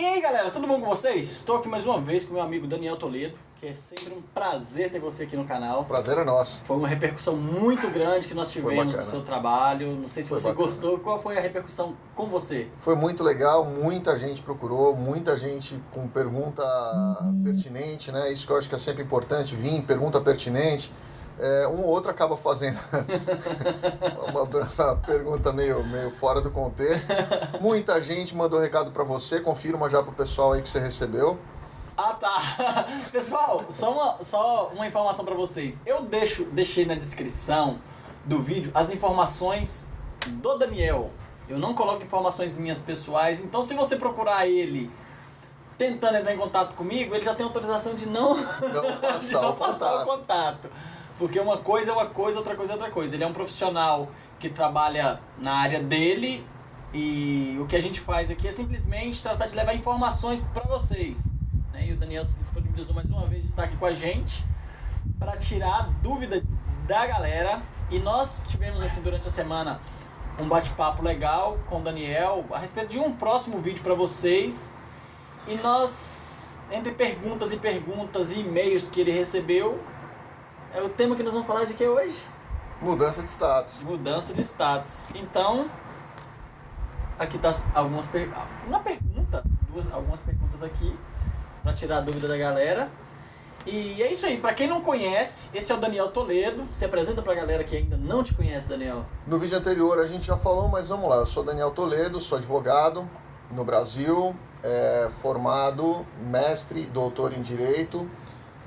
E aí galera, tudo bom com vocês? Estou aqui mais uma vez com meu amigo Daniel Toledo, que é sempre um prazer ter você aqui no canal. Prazer é nosso. Foi uma repercussão muito grande que nós tivemos no seu trabalho. Não sei se você gostou. Qual foi a repercussão com você? Foi muito legal, muita gente procurou, muita gente com pergunta pertinente, né? Isso que eu acho que é sempre importante, pergunta pertinente. Um ou outro acaba fazendo uma pergunta meio fora do contexto. Muita gente mandou recado para você, confirma já pro pessoal aí que você recebeu. Ah, tá. Pessoal, só uma informação para vocês. Eu deixei na descrição do vídeo as informações do Daniel. Eu não coloco informações minhas pessoais, então se você procurar ele tentando entrar em contato comigo, ele já tem autorização de não passar o contato. Porque uma coisa é uma coisa, outra coisa é outra coisa. Ele é um profissional que trabalha na área dele e o que a gente faz aqui é simplesmente tratar de levar informações para vocês. Né? E o Daniel se disponibilizou mais uma vez de estar aqui com a gente para tirar a dúvida da galera. E nós tivemos assim durante a semana um bate-papo legal com o Daniel a respeito de um próximo vídeo para vocês. E nós, entre perguntas e e-mails que ele recebeu, é o tema que nós vamos falar de que hoje? Mudança de status. Mudança de status. Então, aqui tá algumas perguntas aqui para tirar a dúvida da galera. E é isso aí, para quem não conhece, esse é o Daniel Toledo. Se apresenta pra galera que ainda não te conhece, Daniel. No vídeo anterior a gente já falou, mas vamos lá. Eu sou Daniel Toledo, sou advogado no Brasil, formado, mestre, doutor em Direito.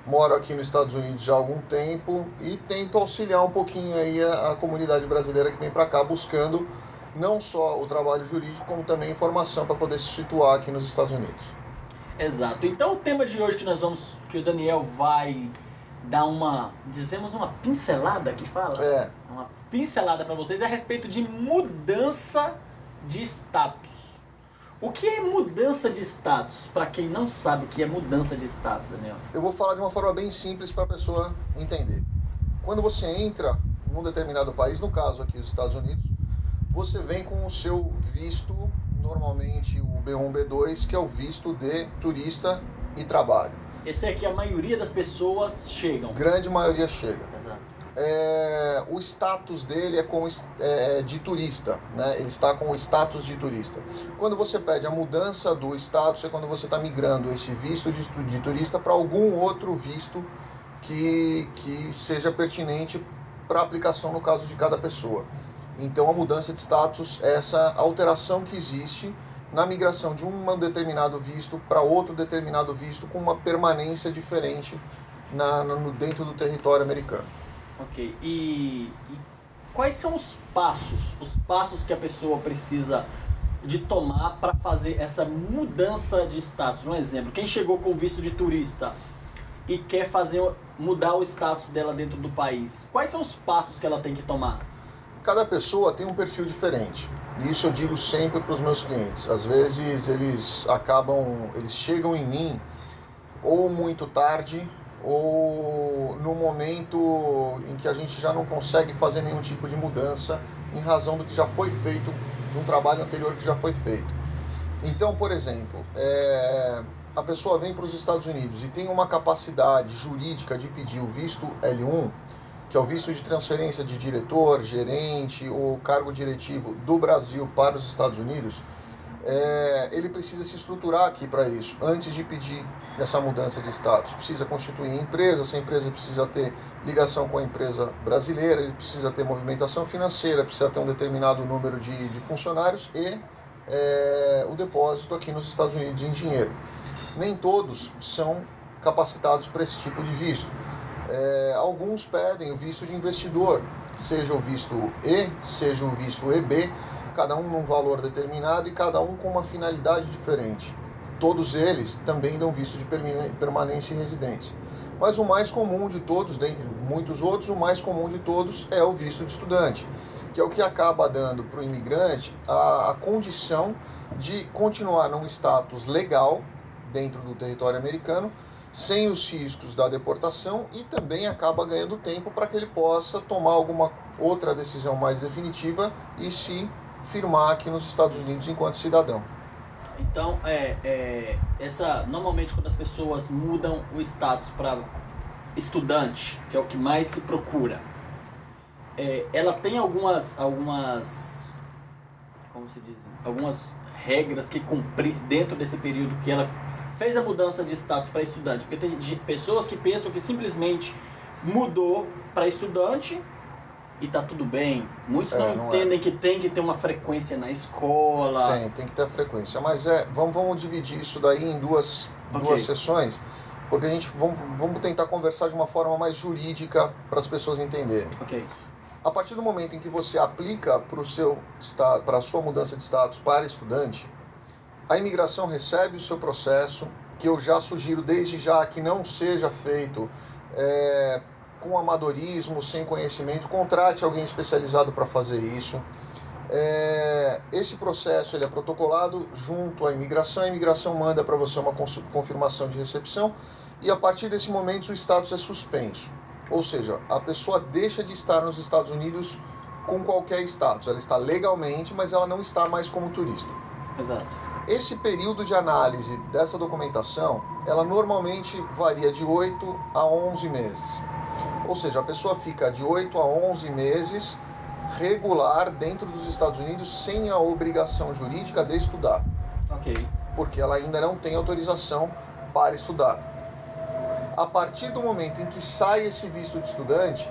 Moro aqui nos Estados Unidos já há algum tempo e tento auxiliar um pouquinho aí a comunidade brasileira que vem para cá buscando não só o trabalho jurídico, como também informação para poder se situar aqui nos Estados Unidos. Exato. Então o tema de hoje que o Daniel vai dar uma pincelada que fala? Uma pincelada para vocês a respeito de mudança de status. O que é mudança de status? Para quem não sabe o que é mudança de status, Daniel. Eu vou falar de uma forma bem simples para a pessoa entender. Quando você entra num determinado país, no caso aqui os Estados Unidos, você vem com o seu visto, normalmente o B1, B2, que é o visto de turista e trabalho. Esse aqui a maioria das pessoas chegam. Grande maioria chega. Exato. O status dele é de turista, né? Ele está com o status de turista. Quando você pede a mudança do status é quando você está migrando esse visto de turista para algum outro visto que seja pertinente para aplicação no caso de cada pessoa. Então a mudança de status é essa alteração que existe na migração de um determinado visto para outro determinado visto com uma permanência diferente dentro do território americano. Ok, e quais são os passos que a pessoa precisa de tomar para fazer essa mudança de status? Um exemplo, quem chegou com visto de turista e quer mudar o status dela dentro do país, quais são os passos que ela tem que tomar? Cada pessoa tem um perfil diferente, e isso eu digo sempre para os meus clientes. Às vezes eles chegam em mim ou muito tarde, ou no momento em que a gente já não consegue fazer nenhum tipo de mudança em razão do que já foi feito, de um trabalho anterior que já foi feito. Então, por exemplo, a pessoa vem para os Estados Unidos e tem uma capacidade jurídica de pedir o visto L1, que é o visto de transferência de diretor, gerente ou cargo diretivo do Brasil para os Estados Unidos. Ele precisa se estruturar aqui para isso, antes de pedir essa mudança de status. Precisa constituir empresa, essa empresa precisa ter ligação com a empresa brasileira, ele precisa ter movimentação financeira, precisa ter um determinado número de funcionários e o depósito aqui nos Estados Unidos em dinheiro. Nem todos são capacitados para esse tipo de visto. Alguns pedem o visto de investidor, seja o visto E, seja o visto EB, cada um num valor determinado e cada um com uma finalidade diferente. Todos eles também dão visto de permanência e residência. Mas o mais comum de todos, dentre muitos outros, o mais comum de todos é o visto de estudante, que é o que acaba dando para o imigrante a condição de continuar num status legal dentro do território americano, sem os riscos da deportação, e também acaba ganhando tempo para que ele possa tomar alguma outra decisão mais definitiva e se firmar aqui nos Estados Unidos enquanto cidadão. Então, normalmente quando as pessoas mudam o status para estudante, que é o que mais se procura, ela tem algumas, como se diz, algumas regras que cumprir dentro desse período que ela fez a mudança de status para estudante. Porque tem pessoas que pensam que simplesmente mudou para estudante e tá tudo bem. Muitos não entendem que tem que ter uma frequência na escola. Tem que ter a frequência. Mas vamos dividir isso daí em duas sessões, porque a gente vamos tentar conversar de uma forma mais jurídica para as pessoas entenderem. Ok. A partir do momento em que você aplica para a sua mudança de status para estudante, a imigração recebe o seu processo, que eu já sugiro desde já que não seja feito com amadorismo, sem conhecimento. Contrate alguém especializado para fazer isso. Esse processo ele é protocolado junto à imigração. A imigração manda para você uma confirmação de recepção e a partir desse momento o status é suspenso. Ou seja, a pessoa deixa de estar nos Estados Unidos com qualquer status. Ela está legalmente, mas ela não está mais como turista. Exato. Esse período de análise dessa documentação, ela normalmente varia de 8 a 11 meses. Ou seja, a pessoa fica de 8 a 11 meses regular dentro dos Estados Unidos sem a obrigação jurídica de estudar. Ok. Porque ela ainda não tem autorização para estudar. A partir do momento em que sai esse visto de estudante,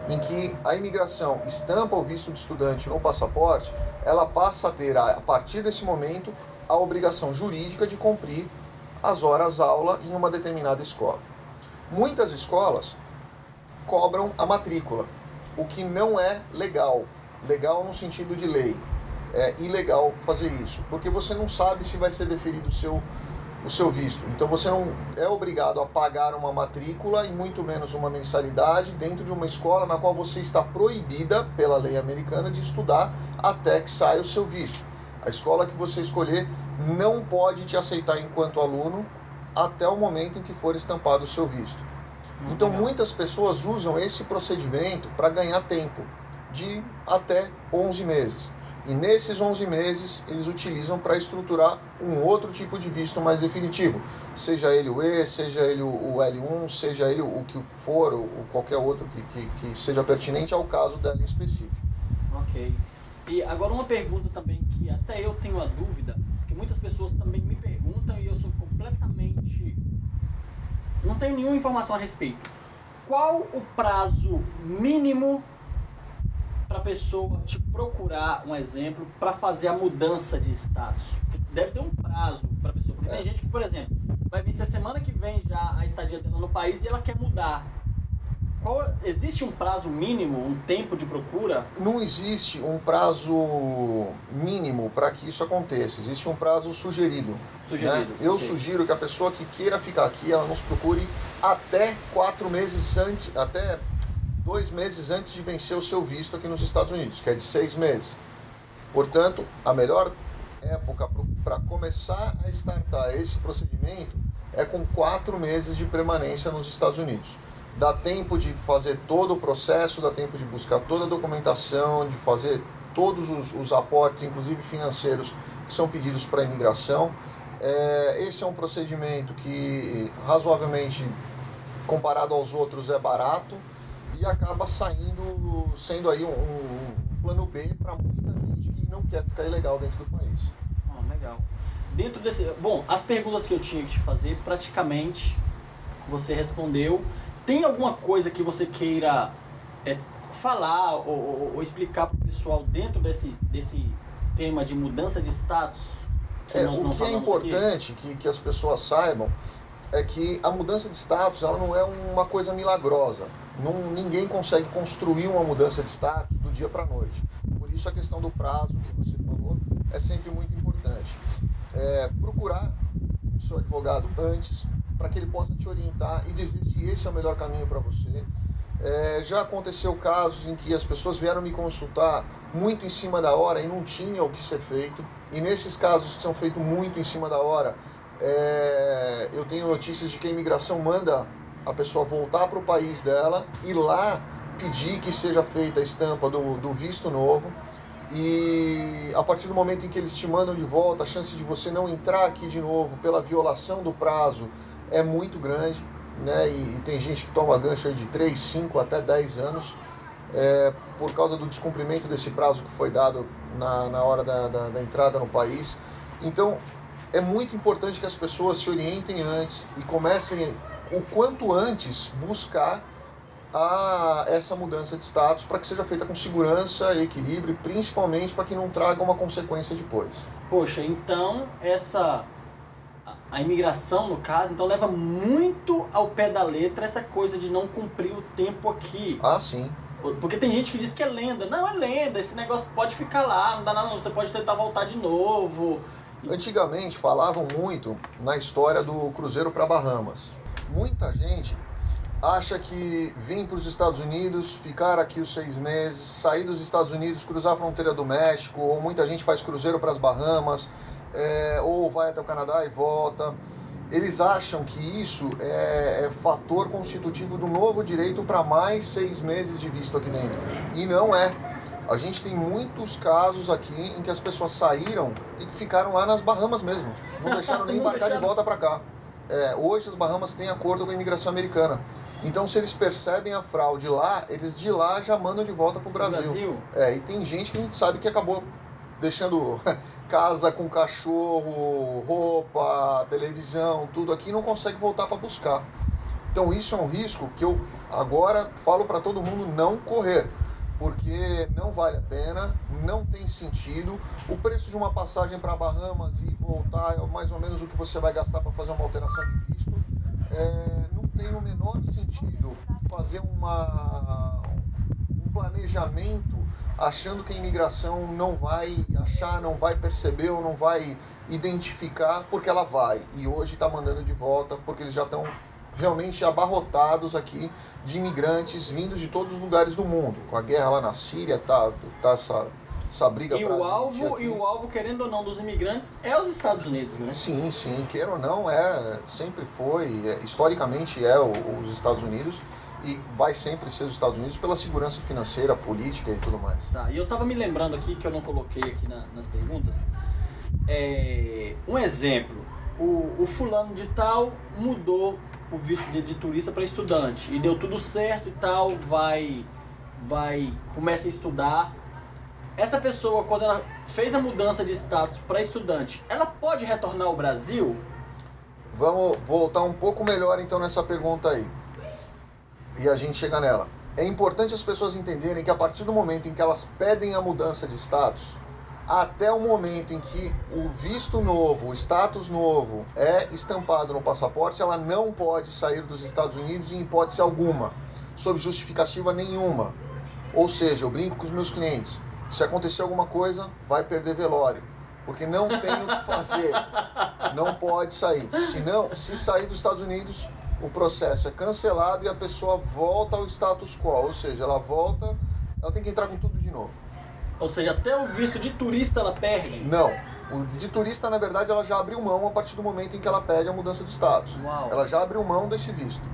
em que a imigração estampa o visto de estudante no passaporte, ela passa a ter, a partir desse momento, a obrigação jurídica de cumprir as horas-aula em uma determinada escola. Muitas escolas cobram a matrícula, o que não é legal. Legal no sentido de lei. É ilegal fazer isso, porque você não sabe se vai ser deferido o seu visto. Então você não é obrigado a pagar uma matrícula e muito menos uma mensalidade dentro de uma escola na qual você está proibida pela lei americana de estudar até que saia o seu visto. A escola que você escolher não pode te aceitar enquanto aluno até o momento em que for estampado o seu visto. Então muitas pessoas usam esse procedimento para ganhar tempo de até 11 meses. E nesses 11 meses eles utilizam para estruturar um outro tipo de visto mais definitivo. Seja ele o E, seja ele o L1, seja ele o que for, ou qualquer outro que seja pertinente ao caso dela em específico. Ok. E agora uma pergunta também que até eu tenho a dúvida, porque muitas pessoas também me perguntam e eu sou completamente... não tenho nenhuma informação a respeito. Qual o prazo mínimo para a pessoa te procurar, um exemplo, para fazer a mudança de status? Deve ter um prazo para a pessoa, porque tem gente que, por exemplo, vai vencer semana que vem já a estadia dela no país e ela quer mudar. Existe um prazo mínimo, um tempo de procura? Não existe um prazo mínimo para que isso aconteça, existe um prazo sugerido. Né? Eu sugiro que a pessoa que queira ficar aqui, ela nos procure até 4 meses antes, até 2 meses antes de vencer o seu visto aqui nos Estados Unidos, que é de 6 meses. Portanto, a melhor época para começar a startar esse procedimento é com 4 meses de permanência nos Estados Unidos. Dá tempo de fazer todo o processo, dá tempo de buscar toda a documentação, de fazer todos os aportes, inclusive financeiros, que são pedidos para a imigração. Esse é um procedimento que, razoavelmente, comparado aos outros, é barato e acaba sendo aí um plano B para muita gente que não quer ficar ilegal dentro do país. Legal. Dentro desse... Bom, as perguntas que eu tinha que te fazer, praticamente, você respondeu. Tem alguma coisa que você queira falar ou explicar para o pessoal dentro desse tema de mudança de status? O que é importante que as pessoas saibam é que a mudança de status ela não é uma coisa milagrosa. Ninguém consegue construir uma mudança de status do dia para a noite. Por isso a questão do prazo que você falou é sempre muito importante. Procurar o seu advogado antes, para que ele possa te orientar e dizer se esse é o melhor caminho para você. Já aconteceu casos em que as pessoas vieram me consultar muito em cima da hora e não tinha o que ser feito. E nesses casos que são feitos muito em cima da hora, eu tenho notícias de que a imigração manda a pessoa voltar para o país dela e lá pedir que seja feita a estampa do visto novo. E a partir do momento em que eles te mandam de volta, a chance de você não entrar aqui de novo pela violação do prazo é muito grande, né? E tem gente que toma gancho aí de 3, 5 até 10 anos por causa do descumprimento desse prazo que foi dado na hora da entrada no país. Então, é muito importante que as pessoas se orientem antes e comecem o quanto antes buscar essa mudança de status para que seja feita com segurança e equilíbrio, principalmente para que não traga uma consequência depois. Poxa, então a imigração, no caso, então leva muito ao pé da letra essa coisa de não cumprir o tempo aqui. Ah, sim. Porque tem gente que diz que é lenda. Não, é lenda, esse negócio pode ficar lá, não dá nada, você pode tentar voltar de novo. Antigamente falavam muito na história do cruzeiro para Bahamas. Muita gente acha que vir para os Estados Unidos, ficar aqui os 6 meses, sair dos Estados Unidos, cruzar a fronteira do México, ou muita gente faz cruzeiro para as Bahamas, ou vai até o Canadá e volta. Eles acham que isso é fator constitutivo do novo direito para mais 6 meses de visto aqui dentro. E não é. A gente tem muitos casos aqui em que as pessoas saíram e ficaram lá nas Bahamas mesmo. Não deixaram nem embarcar de volta para cá. Hoje as Bahamas têm acordo com a imigração americana. Então, se eles percebem a fraude lá, eles de lá já mandam de volta para o Brasil. E tem gente que a gente sabe que acabou deixando casa com cachorro, roupa, televisão, tudo aqui, e não consegue voltar para buscar. Então, isso é um risco que eu agora falo para todo mundo não correr, porque não vale a pena, não tem sentido. O preço de uma passagem para Bahamas e voltar é mais ou menos o que você vai gastar para fazer uma alteração de visto. Não tem o menor sentido fazer um planejamento achando que a imigração não vai achar, não vai perceber ou não vai identificar, porque ela vai. E hoje está mandando de volta, porque eles já estão realmente abarrotados aqui de imigrantes vindos de todos os lugares do mundo. Com a guerra lá na Síria, tá essa briga. E o alvo, querendo ou não, dos imigrantes é os Estados Unidos, né? Sim, queira ou não, sempre foi, historicamente os Estados Unidos. E vai sempre ser os Estados Unidos pela segurança financeira, política e tudo mais. Tá, e eu tava me lembrando aqui, que eu não coloquei aqui nas perguntas, um exemplo, o fulano de tal mudou o visto de turista para estudante, e deu tudo certo e tal, começa a estudar. Essa pessoa, quando ela fez a mudança de status para estudante, ela pode retornar ao Brasil? Vamos voltar um pouco melhor então nessa pergunta aí. E a gente chega nela. É importante as pessoas entenderem que a partir do momento em que elas pedem a mudança de status, até o momento em que o visto novo, o status novo é estampado no passaporte, ela não pode sair dos Estados Unidos em hipótese alguma, sob justificativa nenhuma. Ou seja, eu brinco com os meus clientes, se acontecer alguma coisa, vai perder velório, porque não tem o que fazer, não pode sair. Se sair dos Estados Unidos, o processo é cancelado e a pessoa volta ao status quo, ou seja, ela tem que entrar com tudo de novo. Ou seja, até o visto de turista ela perde? Não, o de turista, na verdade, ela já abriu mão a partir do momento em que ela pede a mudança de status. Uau. Ela já abriu mão desse visto,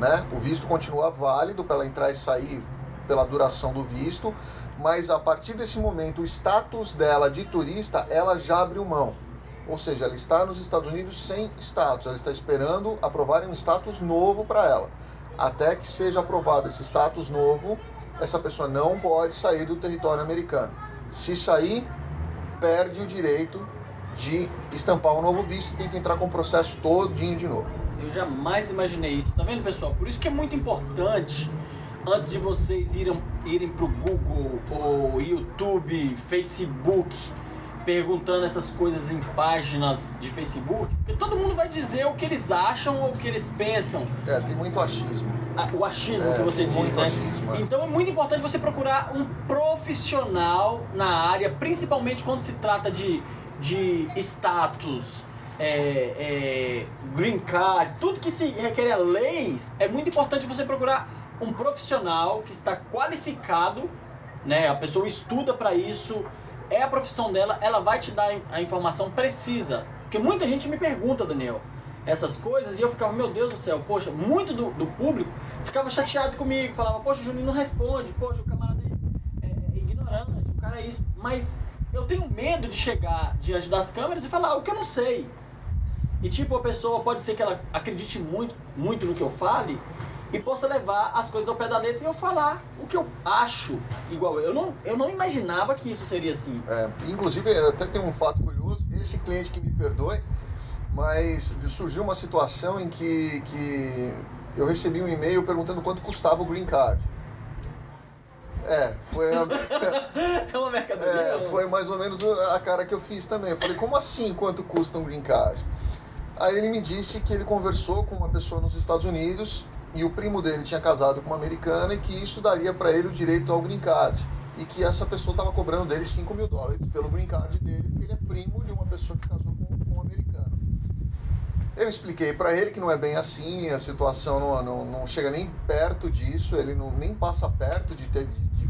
né? O visto continua válido para ela entrar e sair pela duração do visto, mas a partir desse momento, o status dela de turista, ela já abriu mão. Ou seja, ela está nos Estados Unidos sem status, ela está esperando aprovarem um status novo para ela. Até que seja aprovado esse status novo, essa pessoa não pode sair do território americano. Se sair, perde o direito de estampar um novo visto e tem que entrar com o processo todinho de novo. Eu jamais imaginei isso. Tá vendo, pessoal? Por isso que é muito importante, antes de vocês irem pro Google, ou YouTube, Facebook, perguntando essas coisas em páginas de Facebook, porque todo mundo vai dizer o que eles acham ou o que eles pensam. Tem muito achismo. O achismo que você diz, muito né? Achismo, Então é muito importante você procurar um profissional na área, principalmente quando se trata de status, green card, tudo que se requer leis. É muito importante você procurar um profissional que está qualificado, né? A pessoa estuda para isso, é a profissão dela, ela vai te dar a informação precisa. Porque muita gente me pergunta, Daniel, essas coisas, e eu ficava, meu Deus do céu, poxa, muito do público ficava chateado comigo, falava, poxa, o Juninho não responde, poxa, o camarada é ignorante, o cara é isso. Mas eu tenho medo de chegar diante das câmeras e falar o que eu não sei. E tipo, a pessoa pode ser que ela acredite muito, muito no que eu fale e possa levar as coisas ao pé da letra e eu falar o que eu acho igual. Eu não imaginava que isso seria assim. Inclusive, até tem um fato curioso, esse cliente que me perdoe, mas surgiu uma situação em que eu recebi um e-mail perguntando quanto custava o Green Card. Foi É uma mercadoria? foi mais ou menos a cara que eu fiz também. Eu falei, como assim quanto custa um Green Card? Aí ele me disse que ele conversou com uma pessoa nos Estados Unidos e o primo dele tinha casado com uma americana e que isso daria para ele o direito ao Green Card. E que essa pessoa estava cobrando dele $5.000 pelo Green Card dele, porque ele é primo de uma pessoa que casou com um americano. Eu expliquei para ele que não é bem assim, a situação não chega nem perto disso, ele nem passa perto de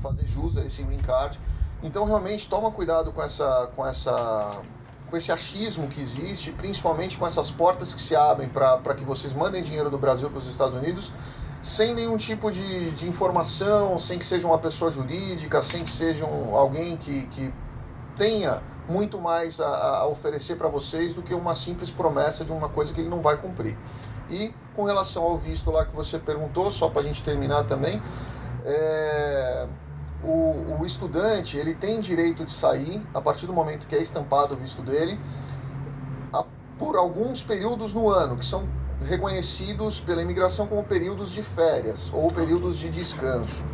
fazer jus a esse Green Card. Então realmente toma cuidado com esse achismo que existe, principalmente com essas portas que se abrem para que vocês mandem dinheiro do Brasil para os Estados Unidos, sem nenhum tipo de informação, sem que seja uma pessoa jurídica, sem que seja alguém que tenha muito mais a oferecer para vocês do que uma simples promessa de uma coisa que ele não vai cumprir. E com relação ao visto lá que você perguntou, só para a gente terminar também, o estudante ele tem direito de sair a partir do momento que é estampado o visto dele por alguns períodos no ano, que são reconhecidos pela imigração como períodos de férias ou períodos de descanso.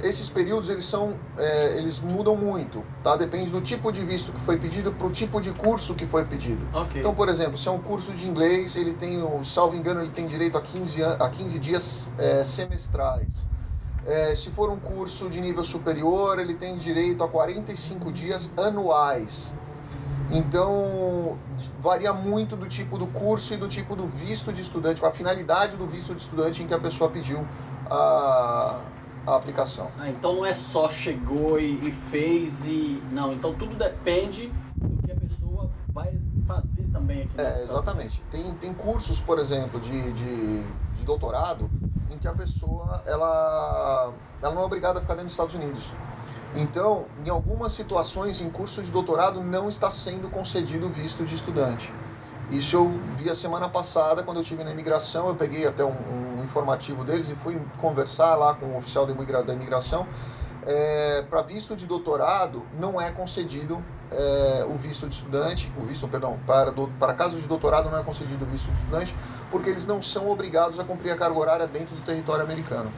Esses períodos eles mudam muito, tá? Depende do tipo de visto que foi pedido para o tipo de curso que foi pedido. Okay. Então, por exemplo, se é um curso de inglês, ele tem, salvo engano, ele tem direito a 15 dias semestrais. Se for um curso de nível superior, ele tem direito a 45 dias anuais. Então, varia muito do tipo do curso e do tipo do visto de estudante, com a finalidade do visto de estudante em que a pessoa pediu a aplicação. Então não é só chegou e fez e... Não, então tudo depende do que a pessoa vai fazer também aqui. Exatamente. Tem cursos, por exemplo, de doutorado, em que a pessoa ela não é obrigada a ficar dentro dos Estados Unidos. Então, em algumas situações, em curso de doutorado, não está sendo concedido visto de estudante. Isso eu vi a semana passada, quando eu estive na imigração, eu peguei até um informativo deles e fui conversar lá com o oficial da imigração. Para visto de doutorado, não é concedido o visto de estudante, para casos de doutorado não é concedido o visto de estudante, porque eles não são obrigados a cumprir a carga horária dentro do território americano.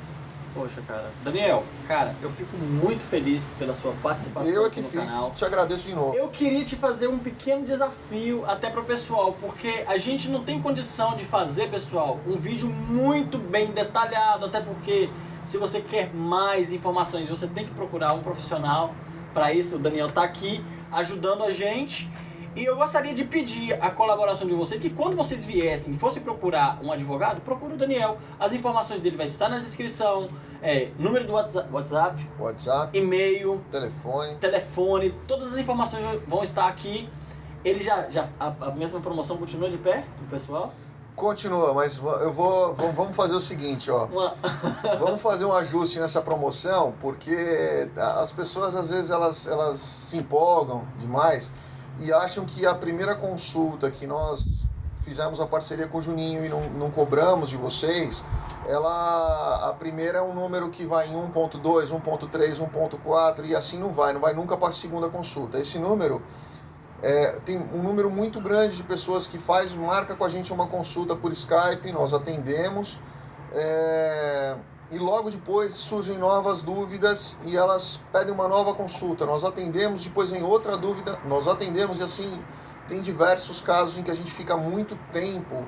Poxa, cara. Daniel, cara, eu fico muito feliz pela sua participação aqui no canal. Te agradeço de novo. Eu queria te fazer um pequeno desafio até pro pessoal, porque a gente não tem condição de fazer, pessoal, um vídeo muito bem detalhado, até porque se você quer mais informações, você tem que procurar um profissional. Para isso, o Daniel tá aqui ajudando a gente. E eu gostaria de pedir a colaboração de vocês, que quando vocês viessem e fossem procurar um advogado, procure o Daniel. As informações dele vai estar na descrição, número do WhatsApp, e-mail, telefone, todas as informações vão estar aqui. Ele a mesma promoção continua de pé pro pessoal? Continua, mas vamos fazer o seguinte, ó. Vamos fazer um ajuste nessa promoção, porque as pessoas às vezes elas se empolgam demais e acham que a primeira consulta que nós fizemos a parceria com o Juninho e não cobramos de vocês, a primeira é um número que vai em 1.2, 1.3, 1.4 e assim não vai nunca para a segunda consulta. Esse número tem um número muito grande de pessoas que marca com a gente uma consulta por Skype, nós atendemos, e logo depois surgem novas dúvidas e elas pedem uma nova consulta, nós atendemos, depois vem outra dúvida, nós atendemos e assim tem diversos casos em que a gente fica muito tempo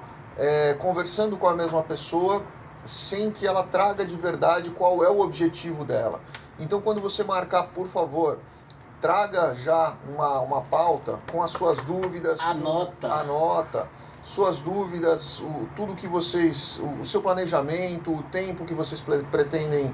conversando com a mesma pessoa sem que ela traga de verdade qual é o objetivo dela. Então quando você marcar, por favor, traga já uma pauta com as suas dúvidas. Anota suas dúvidas, tudo que vocês, o seu planejamento, o tempo que vocês pretendem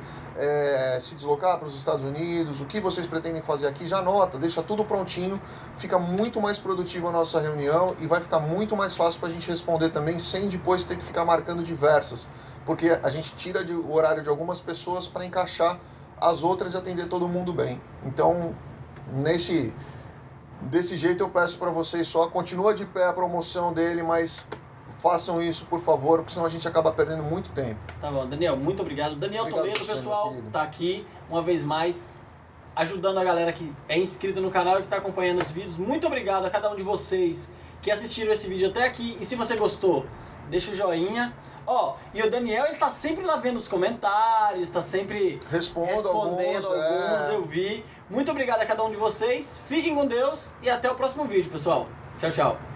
se deslocar para os Estados Unidos, o que vocês pretendem fazer aqui, já anota, deixa tudo prontinho, fica muito mais produtiva a nossa reunião e vai ficar muito mais fácil para a gente responder também, sem depois ter que ficar marcando diversas, porque a gente tira o horário de algumas pessoas para encaixar as outras e atender todo mundo bem. Então, Desse jeito eu peço para vocês só, continua de pé a promoção dele, mas façam isso, por favor, porque senão a gente acaba perdendo muito tempo. Tá bom, Daniel, muito obrigado. Daniel Obrigado Toledo, você, pessoal, meu querido. tá aqui uma vez mais, ajudando a galera que é inscrita no canal e que tá acompanhando os vídeos. Muito obrigado a cada um de vocês que assistiram esse vídeo até aqui. E se você gostou, deixa o joinha. Ó, e o Daniel, ele tá sempre lá vendo os comentários, tá sempre Respondendo alguns, eu vi. Muito obrigado a cada um de vocês. Fiquem com Deus e até o próximo vídeo, pessoal. Tchau, tchau.